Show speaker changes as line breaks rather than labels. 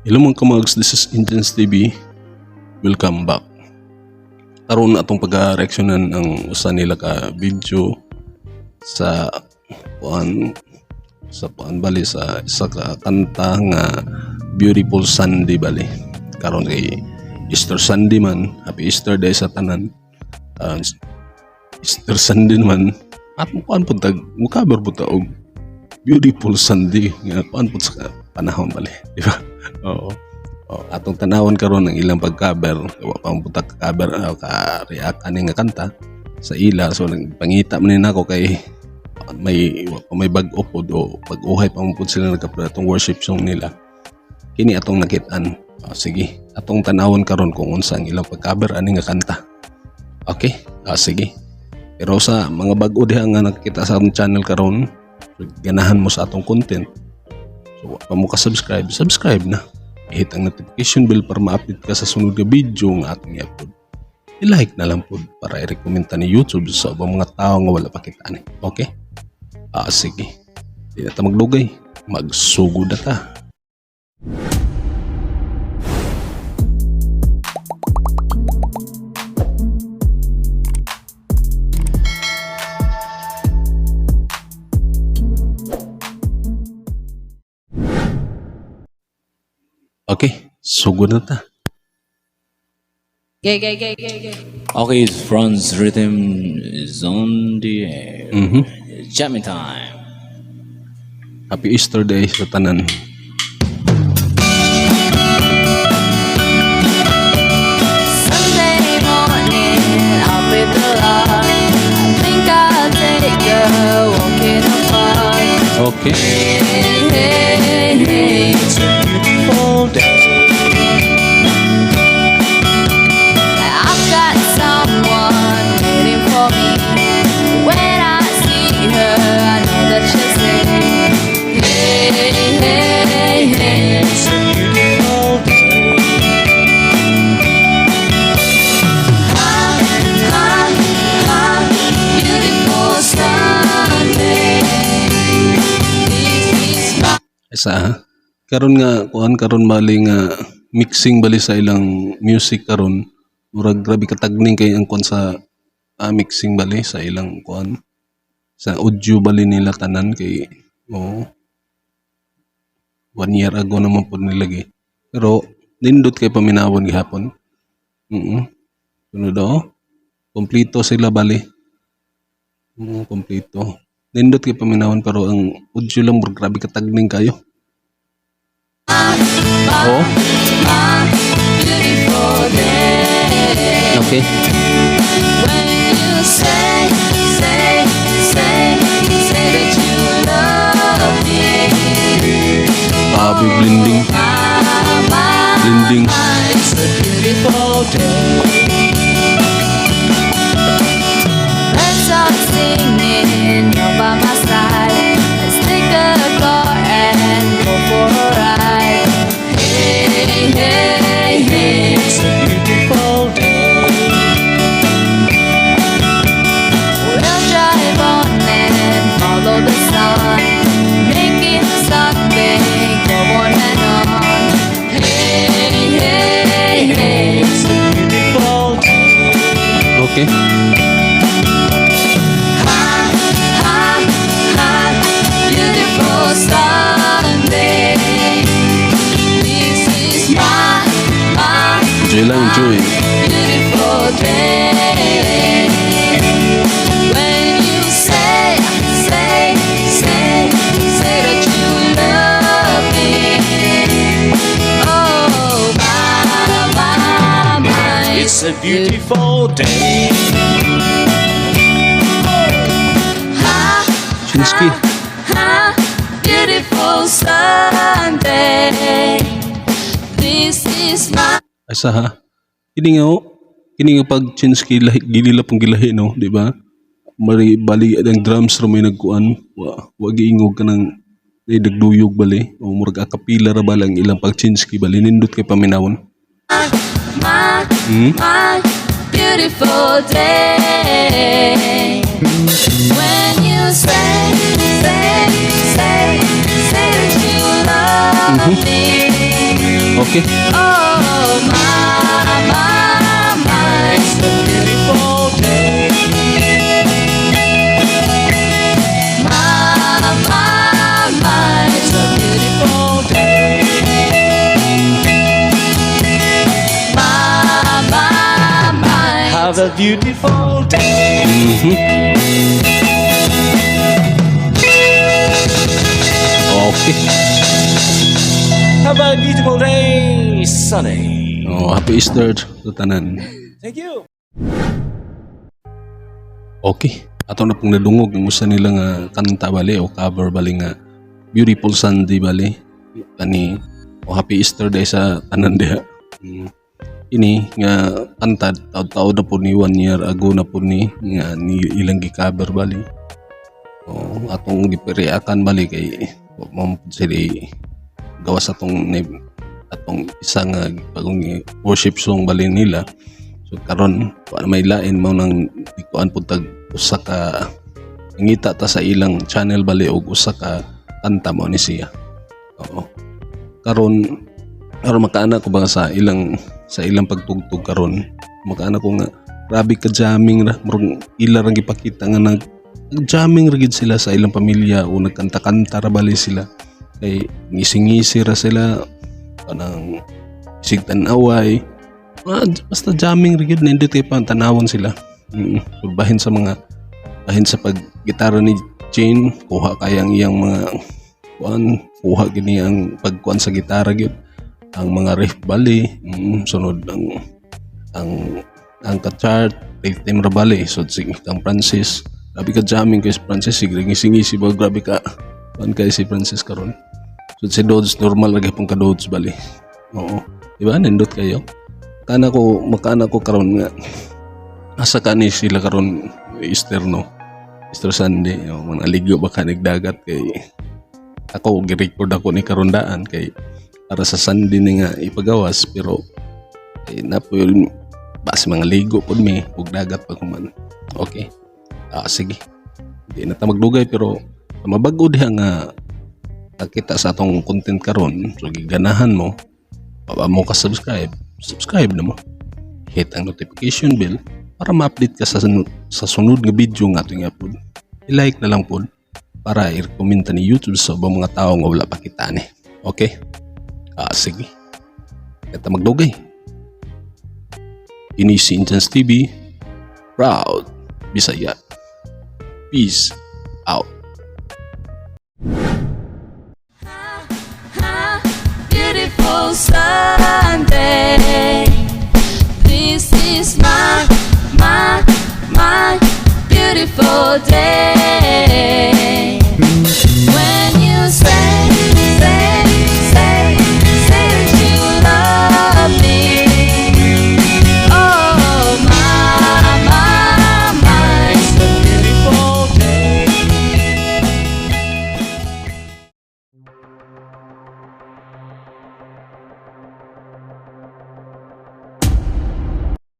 Hello mga kamags, this is Indians TV. Welcome back. Karon atong pag-reaksyonan ang usa nila ka video sa bali sa isa ka kanta nga Beautiful Sunday bali. Karon kay Easter Sunday man, Happy Easter Day sa tanan. Easter Sunday man at kuan pud tag mukabar pud ta og Beautiful Sunday nga kuan pud sa panahon bali, di ba? Oo. Atong tanawon karon ang ilang pag-cover, wa pang butak cover ka-react ani nga kanta sa ila. So nagpangita man nako kay may bag-o pod o pag-uhay pa pud sila nagka-atong worship song nila. Kini atong nakit-an. Sige, atong tanawon karon kung unsa ang ilang pag-cover ani nga kanta. Okay? Sige. Pero sa mga bag-o diha nga nakita sa atong channel karon, ganahan mo sa atong content. So, pa mo ka-subscribe, subscribe na. I-hit ang notification bell para ma-update ka sa sunod na video ng ating i-upload. I-like na lang po para i-recommenda ni YouTube sa mga tao nga wala pa kita ni. Okay? Sige. Di na ta maglugay. Magsugod na ta. Okay, sugod na ta.
Gay.
Okay, Franz rhythm is on the air. Jamming time.
Happy Easter Day sa tanan.
Sunday morning, I'll be the light. I think I'll take a walk in the park.
Okay.
Hey.
It's a beautiful day.
I've got someone waiting for me. When I see her, I know that she'll say, hey.
It's a beautiful day.
Beautiful Sunday. This is my
Isa karon nga karon bali nga mixing bali sa ilang music karon. Murag grabe katagning kay ang kuan sa mixing bali sa ilang kuan sa audio bali nila tanan kay 1 year ago naman po nilagay. Pero nindot kay paminawon gihapon. Kuno daw kompleto sila bali. Kompleto. Nindot kay paminawon pero ang audio lang murag grabe katagning kayo.
beautiful day.
Okay.
When you say that you love me.
Blending. Blending.
It's a beautiful day. Let's start singing, you're by my side. Let's take the car and go for a ride. Hey.
It's a beautiful day.
We'll drive on and follow the sun, making something go on and on. Hey.
It's a beautiful day.
Okay.
Beautiful Sunday. This is my
Enjoy lang, enjoy.
beautiful day. When you say that you love me. Oh, my.
It's a beautiful day.
Chinsky.
Beautiful Sunday. This is my
Asa ha? Kini nga pag Chinsky gilila pong gilahi no, di ba? Mari bali ang drums ra may nagkuan, wa giingog ka nang nagduyog bali o murag akapila ra balang ilang pag Chinsky bali nindot kay paminawon.
my beautiful day. When you say that you love me.
Okay.
Oh my, it's a
Beautiful day.
my, it's a
Beautiful day.
my.
Have a beautiful day.
Okay.
Have a beautiful day, Sunny.
Oh, happy Easter sa tanan.
Thank you.
Okay. Ato na pong nadungog ng usa nila nga kanta bali o cover bali nga Beautiful Sunday bali. Kani o happy Easter day sa tanan diha. Ini nga kanta taud-taud na po ni 1 year ago na po ni nga ni ilang gi-cover bali. O atong gipiriakan bali kay mo sila gawas atong isa nga bagong worship song bali nila. So karon may lain mo nang ikuan pud tag usa ka ngita ta sa ilang channel bali og usa ka kanta mo ni siya. Oo. Karon makaana ko ba sa ilang pagtugtog karon. Makaana ko nga grabe ka jamming ra murag ila ra gipakita nga nag-jamming ra gid sila sa ilang pamilya o nagkanta-kanta ra bali sila. Kay ngisi-ngisi ra sila kanang isig tan-away. Basta jamming rin yun, nindot kayo pa tanawon sila. Bahin sa pag-gitara ni Jane, kuha kayang iyang mga kuha gini ang pagkuhan sa gitara gyud. Ang mga riff bali, sunod ang ka-chart, rhythm ra bali. So sige kang Francis, grabe ka jamming kay si Francis, sige ngisi-ngisi ba grabe ka. Kuan kay si Francis karon. So si Dodge normal ra gyapon ka Dodge bali. Oo. Di ba nindot kayo? Makaana ko karon nga asa kani sila karon Easter no. Easter Sunday, mga ligo ba ka nagdagat kay ako gi-record ako ni karondaan kay para sa Sunday ni nga ipagawas pero napoy bas mga ligo pud mi ug dagat pa kuman. Okay. Sige. Di na ta magdugay pero mabag-o diha nga kita sa atong content karon so giganahan mo baba mo ka subscribe na mo. Hit ang notification bell para ma-update ka sa sunod nga video nga ating upload. I-like na lang po para i-recommenda ni YouTube sa mga tao nga wala pa kita ni. Okay? Sige. Kita magdugay. Ini si Intense TV. Proud Bisaya. Peace out.
Beautiful Sunday. This is my beautiful day.